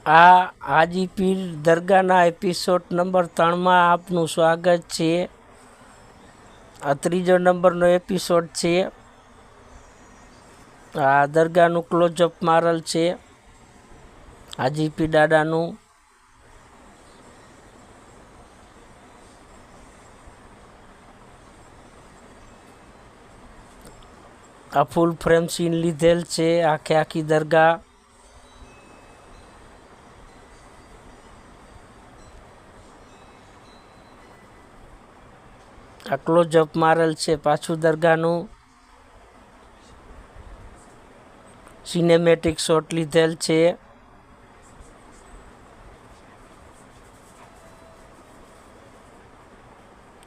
આ હાજી પીર દરગાહના episode number 3માં આપનું સ્વાગત છે. આ 3જો નંબરનો એપિસોડ છે. આ દરગાહનું ક્લોઝઅપ મારેલ છે હાજી પીર દાદાનું. આ ફૂલ ફ્રેમ સીન લીધેલ છે આખી દરગાહ. આ ક્લોઝઅપ મારેલ છે પાછું દરગાહનું. સિનેમેટિક શોટ લીધેલ છે.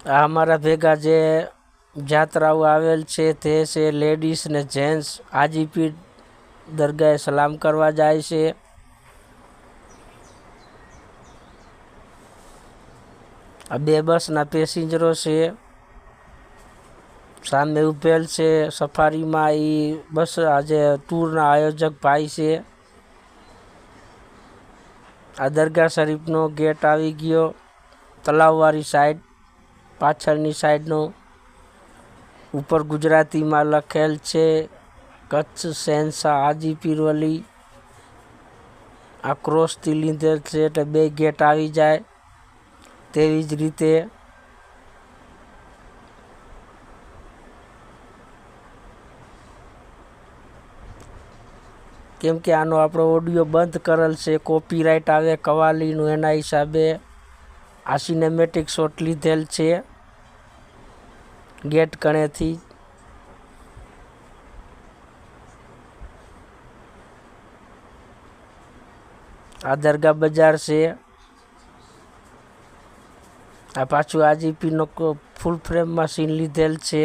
આ અમારા ભેગા જે જાત્રાઓ આવેલ છે તે છે લેડીઝ ને જેન્ટ્સ. હાજી પીર દરગાહે સલામ કરવા જાય છે. આ 2 બસના પેસેન્જરો છે. સામે ઉભેલ છે સફારીમાં એ બસ આજે ટૂરના આયોજક ભાઈ છે. આ દરગાહ શરીફનો ગેટ આવી ગયો તલાવવાળી સાઈડ, પાછળની સાઈડનો. ઉપર ગુજરાતીમાં લખેલ છે કચ્છ શહેનશાહ હાજી પીર વલી. આ ક્રોસથી લીધેલ છે એટલે 2 ગેટ આવી જાય. તેવી જ રીતે કેમ કે આનો આપણો ઓડિયો બંધ કરેલ છે, કોપીરાઇટ આવે કવાલીનું, એના હિસાબે આ સિનેમેટિક શોટ લીધેલ છે ગેટ કણેથી. આ દરગાહ બજાર છે. આ પાછું હાજી પીરનો ફૂલ ફ્રેમમાં સીન લીધેલ છે.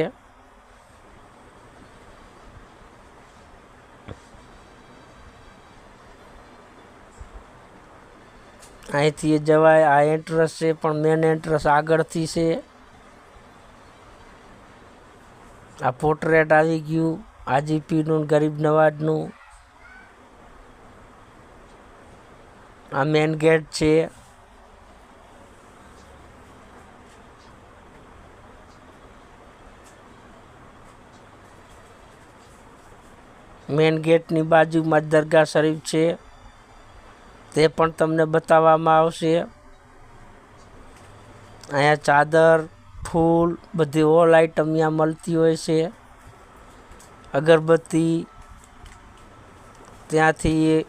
અહીંથી જવાય. આ એન્ટ્રન્સ છે પણ મેન એન્ટ્રન્સ આગળથી છે. આ પોર્ટ્રેટ આવી ગયું હાજી પીરનું, ગરીબ નવાજનું. આ મેન ગેટ છે. મેન ગેટની બાજુમાં જ દરગાહ શરીફ છે, તે પણ તમને બતાવવામાં આવશે. અહીંયા ચાદર, ફૂલ, બધી ઓલ આઈટમ અહીંયા મળતી હોય છે. અગરબત્તી ત્યાંથી